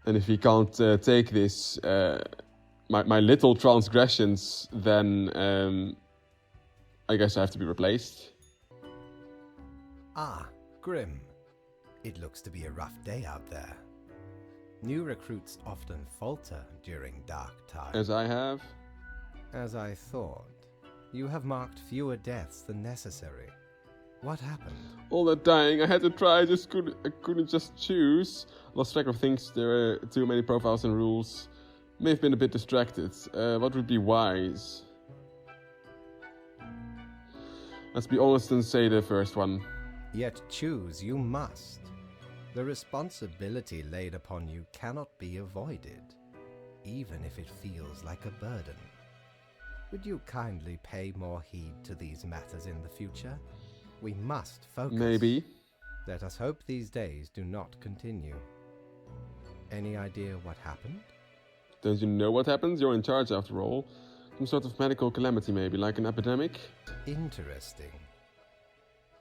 And if he can't take this, my little transgressions, then I guess I have to be replaced. Ah, Grim. It looks to be a rough day out there. New recruits often falter during dark times. As I have. As I thought. You have marked fewer deaths than necessary. What happened? All that dying, I had to try, I couldn't just choose. Lost track of things, there were too many profiles and rules. May have been a bit distracted. What would be wise? Let's be honest and say the first one. Yet choose you must. The responsibility laid upon you cannot be avoided, even if it feels like a burden. Would you kindly pay more heed to these matters in the future? We must focus. Maybe. Let us hope these days do not continue. Any idea what happened? Don't you know what happens? You're in charge after all. Some sort of medical calamity maybe, like an epidemic? Interesting.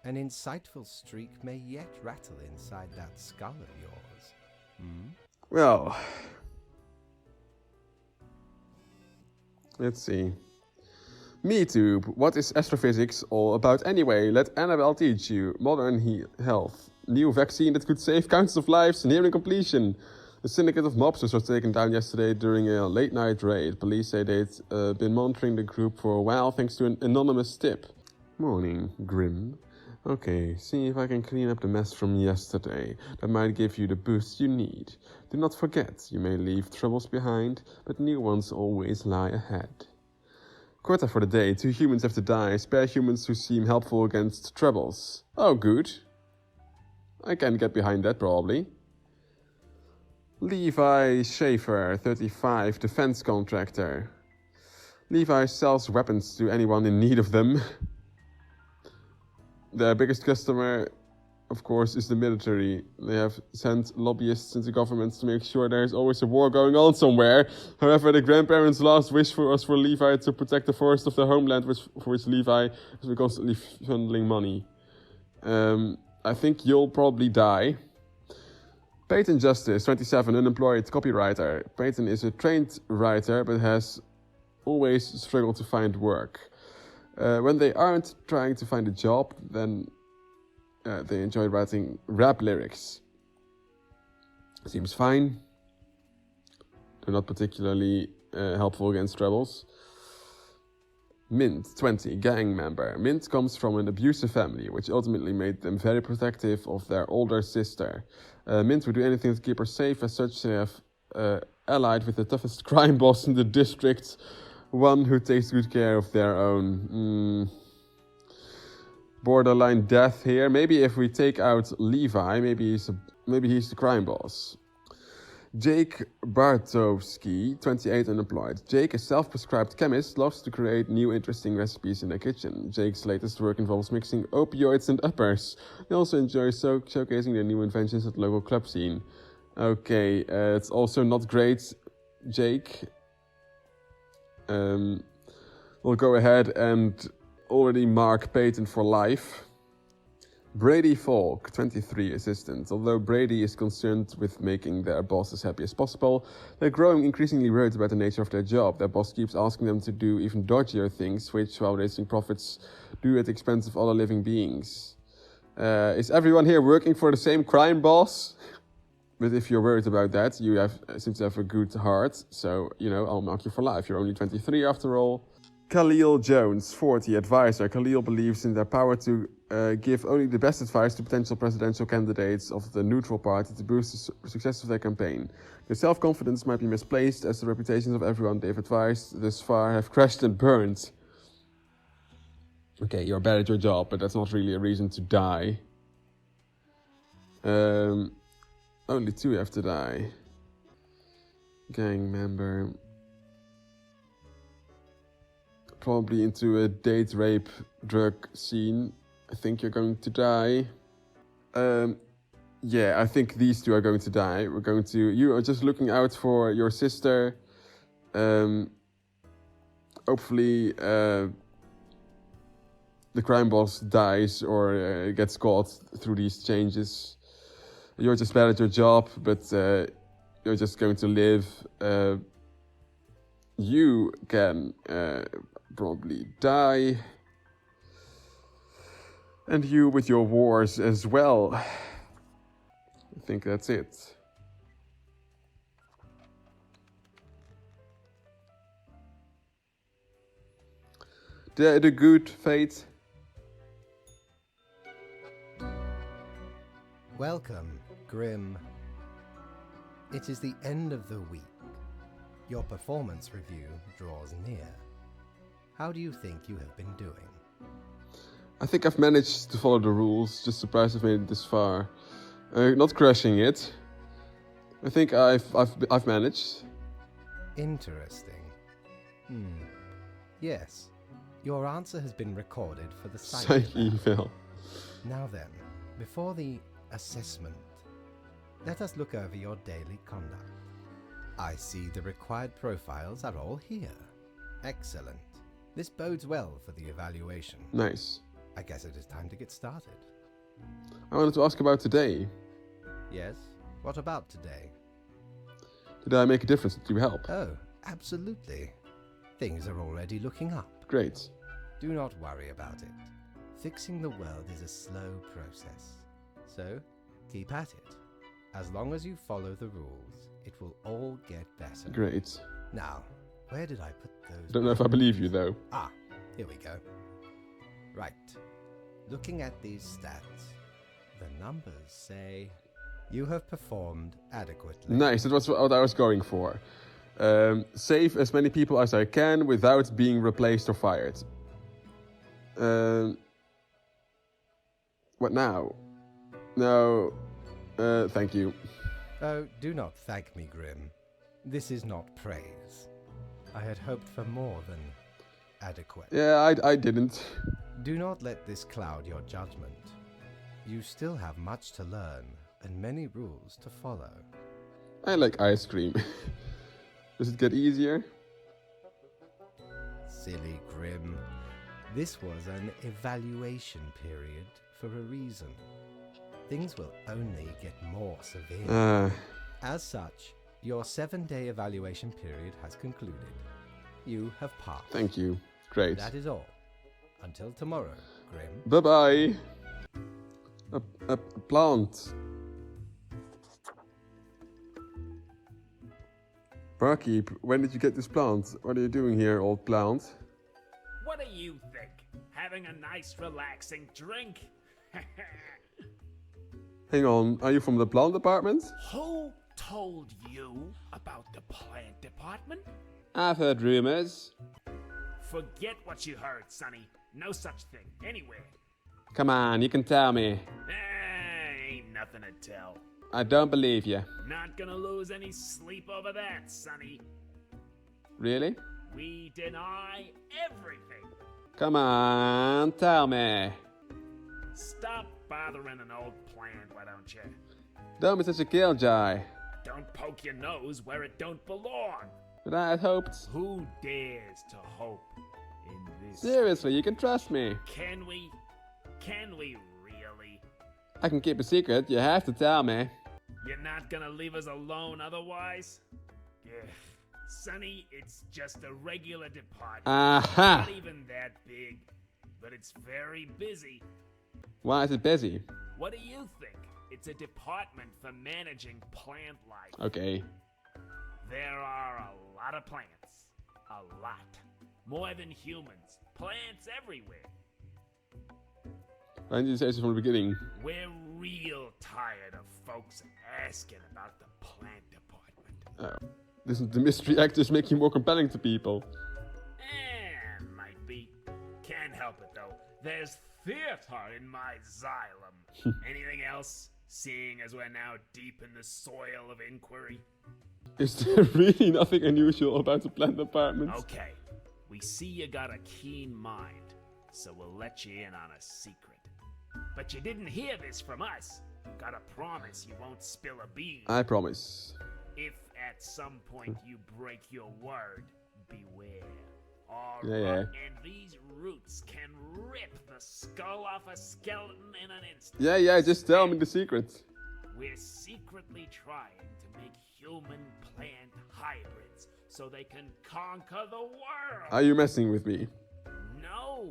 An insightful streak may yet rattle inside that skull of yours. Well, let's see. MeTube, what is astrophysics all about anyway? Let Annabelle teach you. Modern health. New vaccine that could save countless of lives nearing completion. The syndicate of mobsters was taken down yesterday during a late-night raid. Police say they'd been monitoring the group for a while thanks to an anonymous tip. Morning, Grim. Okay, see if I can clean up the mess from yesterday. That might give you the boost you need. Do not forget, you may leave troubles behind, but new ones always lie ahead. Quota for the day. 2 humans have to die. Spare humans who seem helpful against troubles. Oh, good. I can get behind that, probably. Levi Schaefer, 35, defense contractor. Levi sells weapons to anyone in need of them. Their biggest customer, of course, is the military. They have sent lobbyists into governments to make sure there's always a war going on somewhere. However, the grandparents' last wish was for Levi to protect the forest of their homeland, for which Levi has been constantly funneling money. I think you'll probably die. Peyton Justice, 27, unemployed copywriter. Peyton is a trained writer, but has always struggled to find work. When they aren't trying to find a job, then they enjoy writing rap lyrics. Seems fine. They're not particularly helpful against troubles. Mint, 20, gang member. Mint comes from an abusive family, which ultimately made them very protective of their older sister. Mint would do anything to keep her safe. As such, they have allied with the toughest crime boss in the district, one who takes good care of their own. Borderline death here. Maybe if we take out Levi, maybe he's the crime boss. Jake Bartowski, 28, unemployed. Jake, a self-prescribed chemist, loves to create new interesting recipes in the kitchen. Jake's latest work involves mixing opioids and uppers. He also enjoys showcasing their new inventions at the local club scene. Okay, it's also not great, Jake. We'll go ahead and already mark Peyton for life. Brady Falk, 23, assistant. Although Brady is concerned with making their boss as happy as possible, they're growing increasingly worried about the nature of their job. Their boss keeps asking them to do even dodgier things, which, while raising profits, do at the expense of other living beings. Is everyone here working for the same crime boss? But if you're worried about that, you seem to have a good heart, so, I'll mark you for life. You're only 23 after all. Khalil Jones, 40, advisor. Khalil believes in their power to give only the best advice to potential presidential candidates of the neutral party to boost the success of their campaign. Their self-confidence might be misplaced, as the reputations of everyone they've advised thus far have crashed and burned. Okay, you're bad at your job, but that's not really a reason to die. Only 2 have to die. Gang member. Probably into a date rape drug scene. I think you're going to die. Yeah, I think these 2 are going to die. You are just looking out for your sister. Hopefully the crime boss dies or gets caught through these changes. You're just bad at your job, but you're just going to live. You can probably die. And you with your wars as well. I think that's it. The good fate. Welcome, Grim. It is the end of the week. Your performance review draws near. How do you think you have been doing? I think I've managed to follow the rules. Just surprised I've made it this far. Not crushing it. I think I've managed. Interesting. Yes. Your answer has been recorded for the Psych eval. Now then, before the assessment, let us look over your daily conduct. I see the required profiles are all here. Excellent. This bodes well for the evaluation. Nice. I guess it is time to get started. I wanted to ask about today. Yes? What about today? Did I make a difference? Did you help? Oh, absolutely. Things are already looking up. Great. Do not worry about it. Fixing the world is a slow process. So, keep at it. As long as you follow the rules, it will all get better. Great. Now, where did I put those? Don't know if I believe you though. Ah, here we go. Right. Looking at these stats, the numbers say you have performed adequately. Nice, that was what I was going for. Save as many people as I can without being replaced or fired. What now? No. Thank you. Oh, do not thank me, Grim. This is not praise. I had hoped for more than adequate. Yeah, I didn't. Do not let this cloud your judgment. You still have much to learn and many rules to follow. I like ice cream. Does it get easier? Silly Grim. This was an evaluation period for a reason. Things will only get more severe. As such, your 7-day evaluation period has concluded. You have passed. Thank you. Great. That is all. Until tomorrow, Grim. Bye-bye. A plant. Barkeep, when did you get this plant? What are you doing here, old plant? What do you think? Having a nice, relaxing drink? Hang on, are you from the plant department? Who told you about the plant department? I've heard rumors. Forget what you heard, Sonny. No such thing, anywhere. Come on, you can tell me. Ain't nothing to tell. I don't believe you. Not gonna lose any sleep over that, Sonny. Really? We deny everything. Come on, tell me. Stop bothering an old plant, why don't you? Don't be such a killjoy. Don't poke your nose where it don't belong. But I had hoped. Who dares to hope in this? Seriously, you can trust me. Can we? Can we really? I can keep a secret, you have to tell me. You're not gonna leave us alone otherwise? Ugh. Sonny, it's just a regular department. Aha! Not even that big, but it's very busy. Why is it busy? What do you think? It's a department for managing plant life. Okay. There are a lot of plants. A lot. More than humans. Plants everywhere. Why didn't you say so from the beginning? We're real tired of folks asking about the plant department. Oh. Doesn't the mystery actors make you more compelling to people? Might be. Can't help it though. There's theater in my xylem. Anything else? Seeing as we're now deep in the soil of inquiry. Is there really nothing unusual about the plant department? Okay. We see you got a keen mind, so we'll let you in on a secret. But you didn't hear this from us. Gotta promise you won't spill a bean. I promise. If at some point you break your word, beware. Yeah. And these roots can rip the skull off a skeleton in an instant. Yeah, just tell me the secret. We're secretly trying to make human-plant hybrids so they can conquer the world. Are you messing with me? No.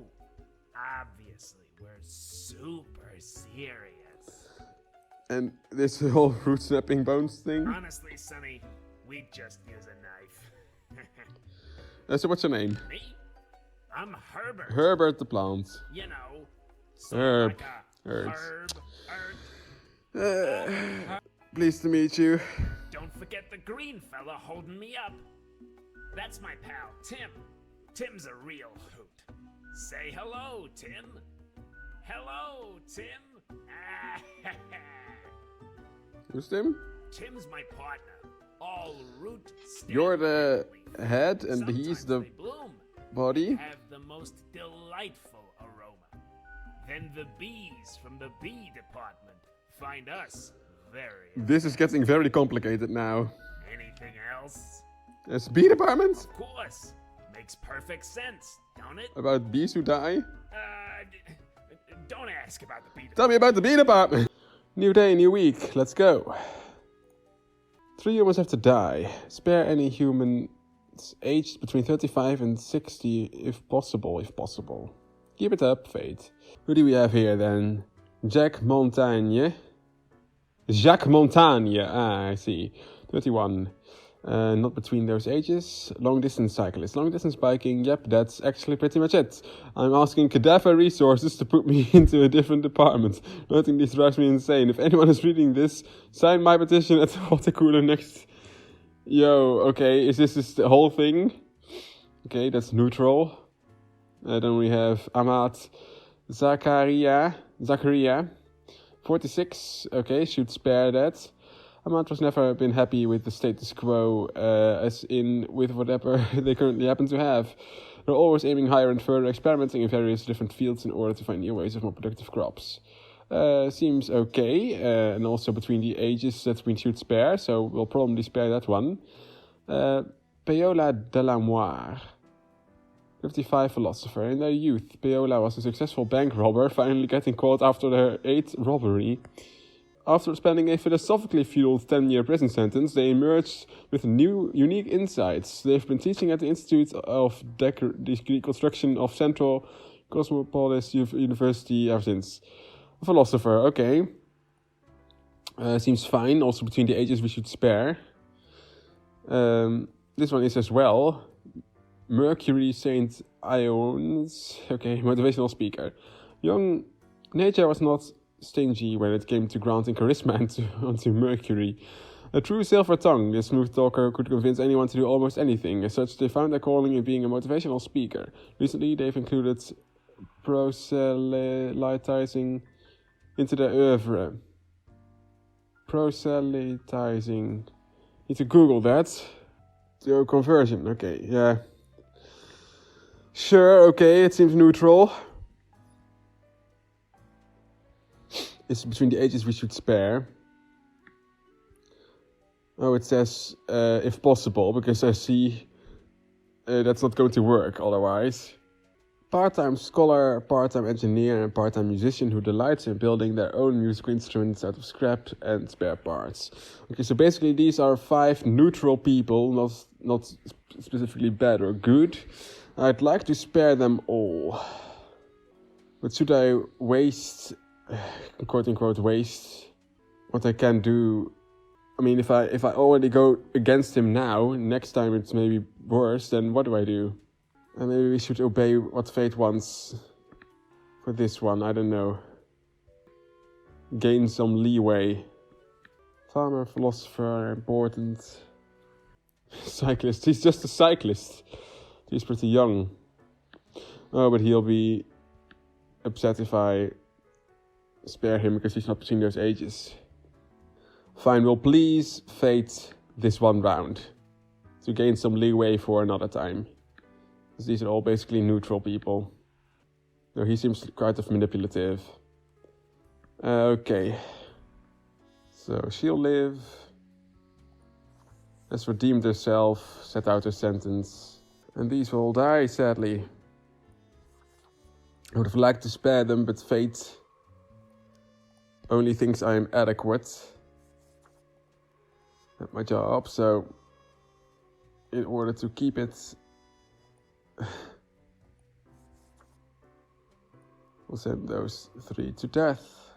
Obviously, we're super serious. And this whole fruit snapping bones thing? Honestly, Sonny, we'd just use a knife. So what's your name? Me? I'm Herbert. Herbert the plant. You know, so Herb. like a Herb. herb. Pleased to meet you. Don't forget the green fella holding me up. That's my pal, Tim. Tim's a real hoot. Say hello, Tim. Hello, Tim. Who's Tim? Tim's my partner. All root stem You're the family. head and Sometimes he's the they bloom, body. have the most delightful aroma. Then the bees from the bee department find us very. This is getting very complicated now. Anything else? There's bee department? Of course. Makes perfect sense, don't it? About bees who die? Don't ask about the bee Tell me about the bee department! New day, new week. Let's go. 3 humans have to die. Spare any humans aged between 35 and 60 if possible, Keep it up, fate. Who do we have here then? Jacques Montaigne. Ah, I see. 31. Not between those ages. Long distance cyclist. Long distance biking. Yep, that's actually pretty much it. I'm asking Cadaver Resources to put me into a different department. Nothing this drives me insane. If anyone is reading this, sign my petition at the water cooler next. Yo, okay, is this the whole thing? Okay, that's neutral. Then we have Amat Zakaria. 46. Okay, should spare that. Amat was never been happy with the status quo, as in with whatever they currently happen to have. They're always aiming higher and further, experimenting in various different fields in order to find new ways of more productive crops. Seems okay, and also between the ages that we should spare, so we'll probably spare that one. Paola Delamoire, 55 philosopher. In their youth, Paola was a successful bank robber, finally getting caught after her 8th robbery. After spending a philosophically fueled 10-year prison sentence, they emerged with new, unique insights. They've been teaching at the Institute of Deconstruction of Central Cosmopolis University ever since. A philosopher, okay. Seems fine, also between the ages we should spare. This one is as well. Mercury St. Iones, okay, motivational speaker. Young nature was not stingy when it came to granting charisma onto Mercury. A true silver tongue, this smooth talker could convince anyone to do almost anything. As such, they found their calling in being a motivational speaker. Recently, they've included proselytizing into their oeuvre. Proselytizing. Need to Google that. Your conversion, okay, yeah. Sure, okay, it seems neutral. It's between the ages we should spare. Oh, it says, if possible, because I see that's not going to work otherwise. Part-time scholar, part-time engineer, and part-time musician who delights in building their own musical instruments out of scrap and spare parts. Okay, so basically these are 5 neutral people, not specifically bad or good. I'd like to spare them all. But should I waste, quote-unquote waste, what I can do? I mean, if I already go against him now, next time it's maybe worse, then what do I do? And maybe we should obey what fate wants for this one, I don't know. Gain some leeway. Farmer, philosopher, important. Cyclist, he's just a cyclist. He's pretty young. Oh, but he'll be upset if I spare him because he's not between those ages. Fine, well please fate this one round to gain some leeway for another time. Because these are all basically neutral people. No, he seems quite of manipulative. Okay. So she'll live. Has redeemed herself, set out her sentence. And these will all die, sadly. I would have liked to spare them, but fate only thinks I am adequate. at my job, so in order to keep it, we'll send those 3 to death.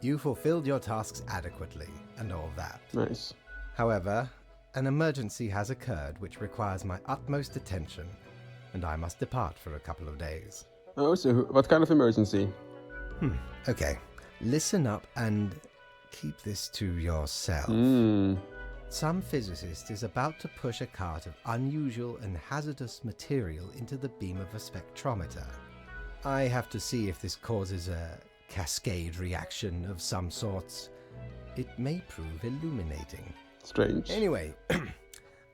You fulfilled your tasks adequately, and all that. Nice. However, an emergency has occurred which requires my utmost attention, and I must depart for a couple of days. Oh, so what kind of emergency? Okay, listen up and keep this to yourself. Some physicist is about to push a cart of unusual and hazardous material into the beam of a spectrometer. I have to see if this causes a cascade reaction of some sorts. It may prove illuminating. Strange. Anyway,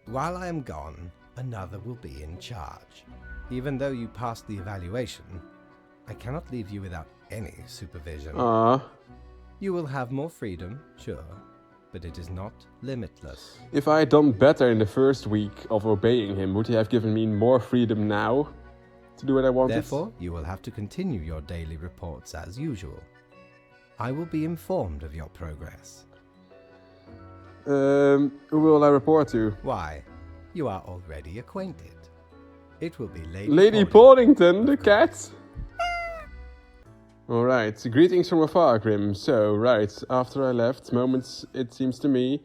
while I am gone, another will be in charge. Even though you passed the evaluation, I cannot leave you without any supervision. You will have more freedom, sure, but it is not limitless. If I had done better in the first week of obeying him, would he have given me more freedom now to do what I wanted? Therefore, you will have to continue your daily reports as usual. I will be informed of your progress. Who will I report to? Why? You are already acquainted. It will be Lady Portington, the cat. Alright, greetings from afar, Grim. So, right, after I left, moments, it seems to me,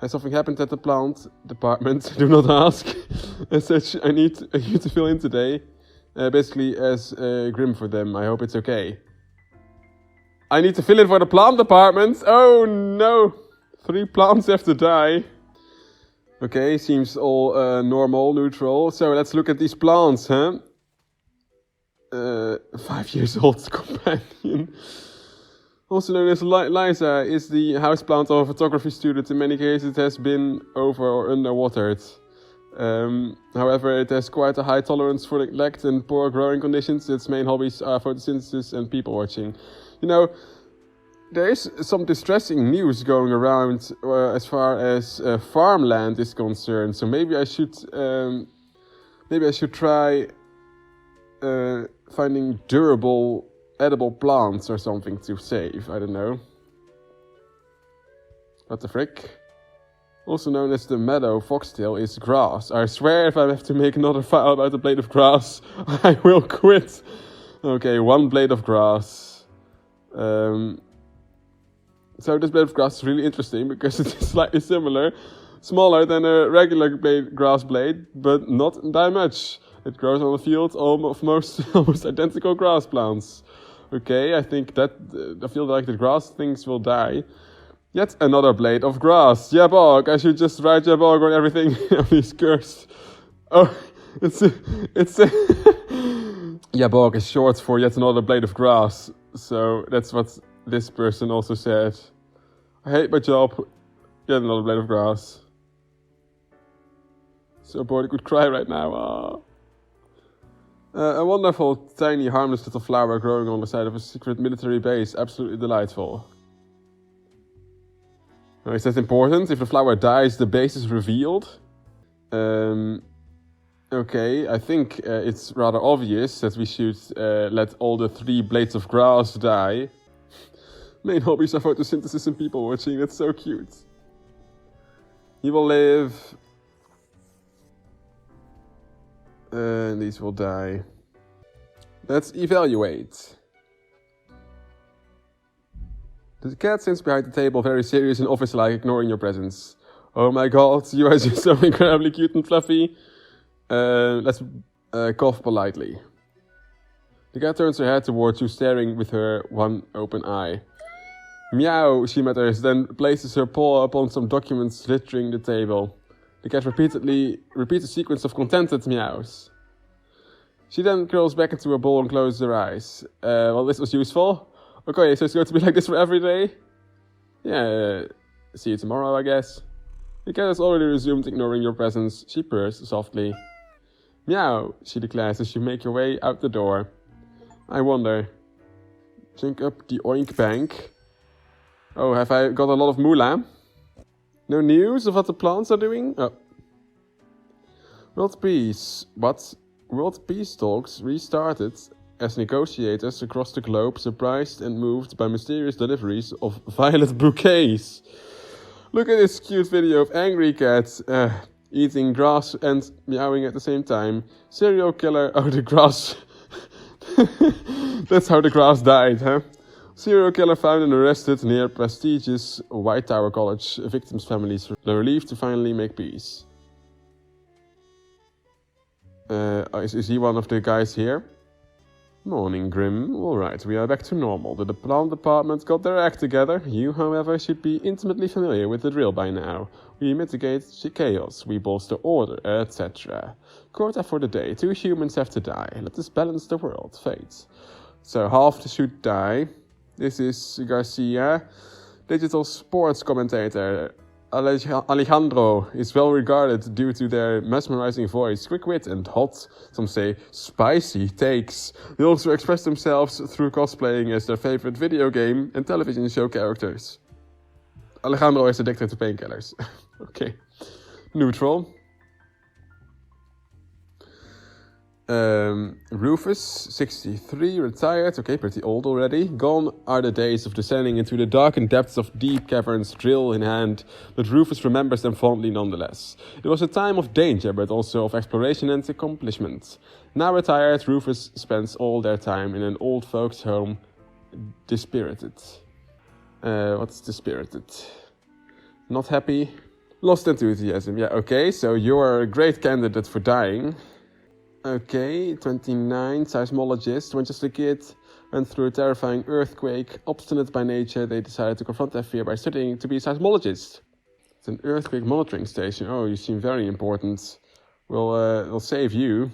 something happened at the plant department. Do not ask. As such, I need you to fill in today. Basically, as Grim for them. I hope it's okay. I need to fill in for the plant department? Oh no! 3 plants have to die. Okay, seems all normal, neutral. So let's look at these plants, huh? 5 years old companion. Also known as Liza, is the houseplant of a photography student. In many cases it has been over or underwatered. However, it has quite a high tolerance for neglect and poor growing conditions. Its main hobbies are photosynthesis and people watching. You know, there is some distressing news going around as far as farmland is concerned. So maybe I should try finding durable, edible plants or something to save. I don't know. What the frick? Also known as the meadow foxtail is grass. I swear if I have to make another file about a blade of grass, I will quit. Okay, 1 blade of grass. So this blade of grass is really interesting because it is slightly similar. Smaller than a regular grass blade, but not that much. It grows on a field of almost identical grass plants. Okay, I think that I feel like the grass things will die. Yet another blade of grass. Jabog. I should just write Jabog on everything on these cursed. Oh, it's Jabog is short for yet another blade of grass. So that's what this person also said. I hate my job. Yet another blade of grass. So bored I could cry right now. A wonderful, tiny, harmless little flower growing on the side of a secret military base. Absolutely delightful. Is that important? If the flower dies, the base is revealed. Okay, I think it's rather obvious that we should let all the 3 blades of grass die. Main hobbies are photosynthesis and people watching. That's so cute. He will live. And these will die. Let's evaluate. The cat sits behind the table, very serious and office-like, ignoring your presence. Oh my god, you are just so incredibly cute and fluffy. Let's cough politely. The cat turns her head towards you, staring with her one open eye. Meow, she mutters, then places her paw upon some documents littering the table. The cat repeats a sequence of contented meows. She then curls back into her ball and closes her eyes. Well, this was useful. Okay, so it's going to be like this for every day? Yeah, see you tomorrow, I guess. The cat has already resumed ignoring your presence. She purrs softly. Meow, she declares as you make your way out the door. I wonder. Drink up the oink bank. Oh, have I got a lot of moolah? No news of what the plants are doing? Oh. World peace. What? World peace talks restarted as negotiators across the globe, surprised and moved by mysterious deliveries of violet bouquets. Look at this cute video of angry cats eating grass and meowing at the same time. Serial killer, oh, the grass. That's how the grass died, huh? Serial killer found and arrested near prestigious White Tower College. Victims' families are relieved to finally make peace. Is he one of the guys here? Morning, Grim. Alright, we are back to normal. The plant department got their act together. You, however, should be intimately familiar with the drill by now. We mitigate chaos, we bolster order, etc. Quota for the day. 2 humans have to die. Let us balance the world. Fate. So half should die. This is Garcia. Digital sports commentator. Alejandro is well regarded due to their mesmerizing voice, quick wit and hot, some say spicy takes. They also express themselves through cosplaying as their favorite video game and television show characters. Alejandro is addicted to painkillers. Okay. Neutral. Rufus, 63, retired, okay, pretty old already. Gone are the days of descending into the darkened depths of deep caverns, drill in hand, but Rufus remembers them fondly nonetheless. It was a time of danger, but also of exploration and accomplishment. Now retired, Rufus spends all their time in an old folks' home, dispirited. What's dispirited? Not happy? Lost enthusiasm, yeah, okay, so you're a great candidate for dying. Okay, 29, seismologist. When just a kid, went through a terrifying earthquake. Obstinate by nature, they decided to confront their fear by studying to be a seismologist. It's an earthquake monitoring station. Oh, you seem very important. We'll save you.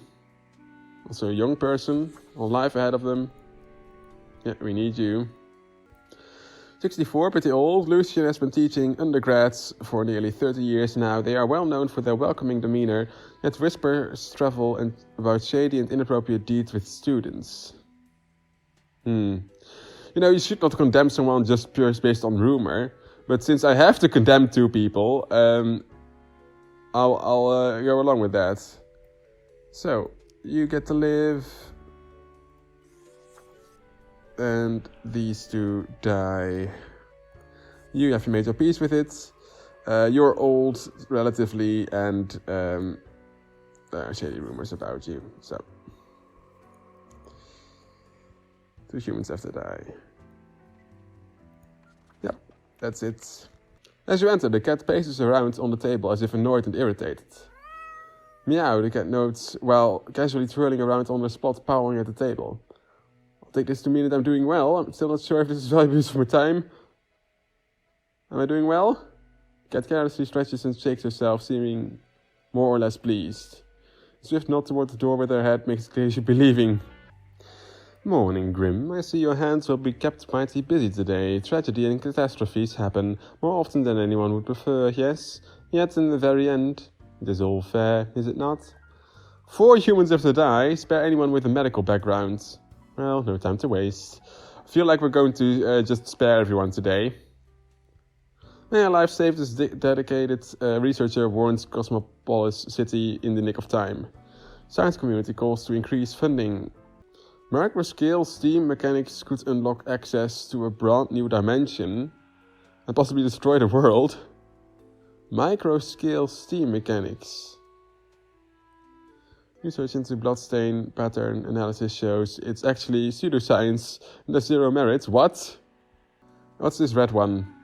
Also a young person, all life ahead of them. Yeah, we need you. 64, pretty old. Lucian has been teaching undergrads for nearly 30 years now. They are well known for their welcoming demeanor, yet whispers travel about shady and inappropriate deeds with students. You know, you should not condemn someone just pure based on rumor, but since I have to condemn 2 people, I'll go along with that. So, you get to live, and these 2 die. You have made your peace with it. You're old, relatively, and there are shady rumors about you. So, 2 humans have to die. Yep, that's it. As you enter, the cat paces around on the table as if annoyed and irritated. Meow, the cat notes, while casually twirling around on the spot, powering at the table. I'll take this to mean that I'm doing well. I'm still not sure if this is valuable use of my time. Am I doing well? Cat carelessly stretches and shakes herself, seeming more or less pleased. A swift nod toward the door with her head makes it clear she'll be leaving. Morning, Grim. I see your hands will be kept mighty busy today. Tragedy and catastrophes happen more often than anyone would prefer, yes? Yet in the very end, it is all fair, is it not? 4 humans have to die. Spare anyone with a medical background. Well, no time to waste. I feel like we're going to just spare everyone today. A life saved this dedicated researcher warns Cosmopolis City in the nick of time. Science community calls to increase funding. Microscale steam mechanics could unlock access to a brand new dimension and possibly destroy the world. Microscale steam mechanics. Research into bloodstain pattern analysis shows it's actually pseudoscience and there's 0 merit. What? What's this red one?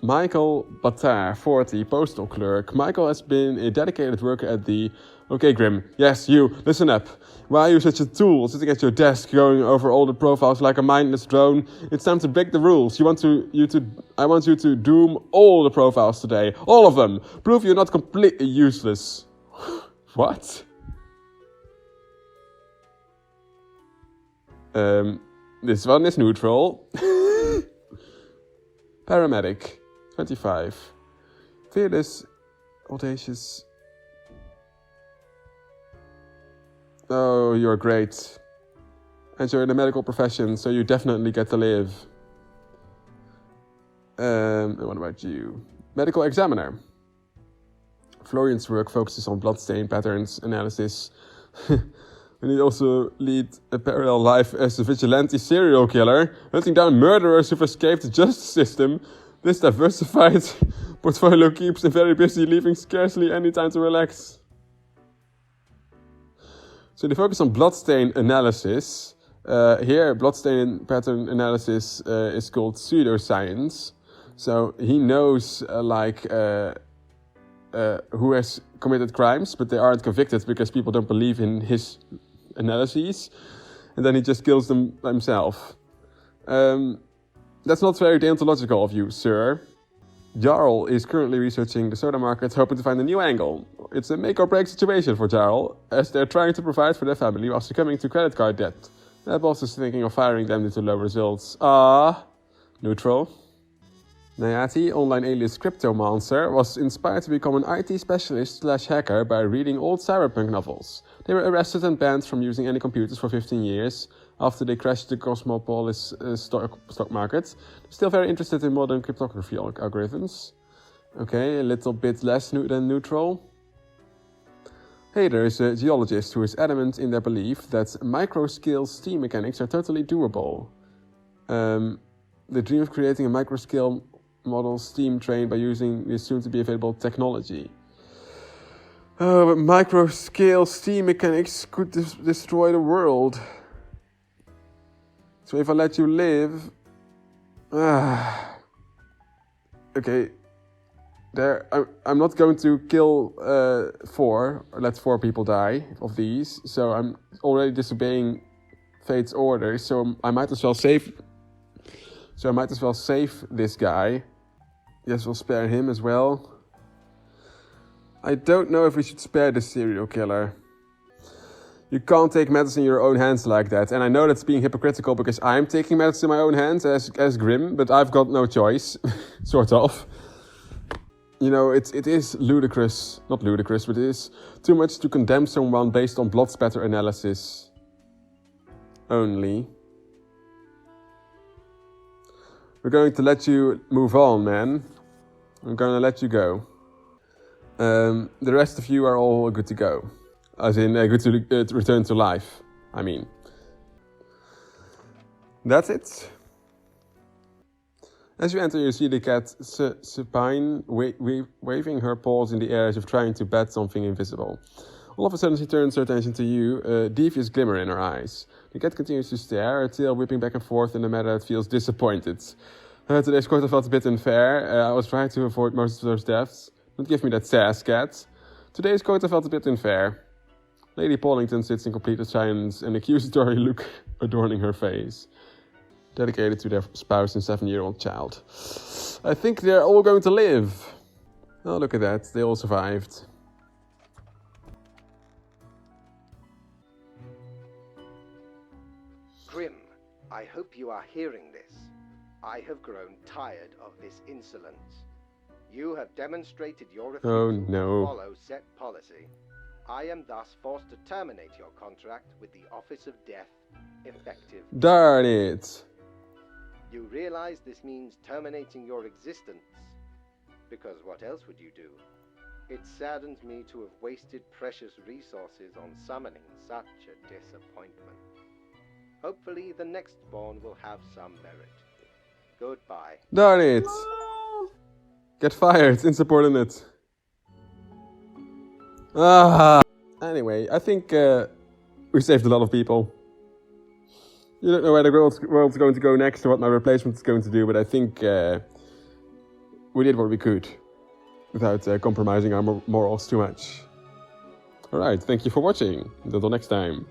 Michael Batar, 40, postal clerk. Michael has been a dedicated worker at the... Okay, Grim. Yes, you. Listen up. Why are you such a tool, sitting at your desk, going over all the profiles like a mindless drone? It's time to break the rules. I want you to doom all the profiles today. All of them. Prove you're not completely useless. What? This one is neutral. Paramedic, 25. Fearless, audacious. Oh, you're great. And you're in the medical profession, so you definitely get to live. And what about you? Medical examiner. Florian's work focuses on bloodstain patterns analysis. And he also lead a parallel life as a vigilante serial killer, hunting down murderers who've escaped the justice system. This diversified portfolio keeps him very busy, leaving scarcely any time to relax. So they focus on bloodstain analysis. Here, bloodstain pattern analysis is called pseudoscience. So he knows who has committed crimes, but they aren't convicted because people don't believe in his analyses, and then he just kills them himself. That's not very deontological of you, sir. Jarl is currently researching the soda market, hoping to find a new angle. It's a make or break situation for Jarl, as they're trying to provide for their family while succumbing to credit card debt. Their boss is thinking of firing them due to low results. Neutral. Nayati, online alias Cryptomancer, was inspired to become an IT specialist/hacker by reading old cyberpunk novels. They were arrested and banned from using any computers for 15 years after they crashed the Cosmopolis stock market. They're still very interested in modern cryptography algorithms. Okay, a little bit less than neutral. Hader is a geologist who is adamant in their belief that micro-scale steam mechanics are totally doable. The dream of creating a micro-scale model steam train by using this soon-to-be available technology. But micro-scale steam mechanics could destroy the world. So if I let you live... Okay. I'm not going to kill 4, or let 4 people die of these. So I'm already disobeying fate's orders, so I might as well save... So I might as well save this guy. Yes, we'll spare him as well. I don't know if we should spare this serial killer. You can't take matters in your own hands like that. And I know that's being hypocritical because I'm taking matters in my own hands as Grim, but I've got no choice. Sort of. You know, it is ludicrous. Not ludicrous, but it is too much to condemn someone based on blood spatter analysis only. We're going to let you move on, man. I'm going to let you go. The rest of you are all good to go. As in, good to return to life, I mean. That's it. As you enter, you see the cat Supine waving her paws in the air as if trying to bat something invisible. All of a sudden, she turns her attention to you, a devious glimmer in her eyes. The cat continues to stare, her tail whipping back and forth in a manner that feels disappointed. Today's quota felt a bit unfair. I was trying to avoid most of those deaths. Don't give me that sass, cat. Today's quota felt a bit unfair. Lady Paulington sits in complete silence, an accusatory look adorning her face. Dedicated to their spouse and 7-year-old child. I think they're all going to live. Oh, look at that. They all survived. Grim, I hope you are hearing this. I have grown tired of this insolence. You have demonstrated your refusal to follow set policy. I am thus forced to terminate your contract with the Office of Death, effective. Darn it! You realize this means terminating your existence. Because what else would you do? It saddens me to have wasted precious resources on summoning such a disappointment. Hopefully the next born will have some merit. Goodbye. Darn it! Get fired, insubordinate. Anyway, I think we saved a lot of people. You don't know where the world's going to go next or what my replacement is going to do, but I think we did what we could without compromising our morals too much. Alright, thank you for watching. Until next time.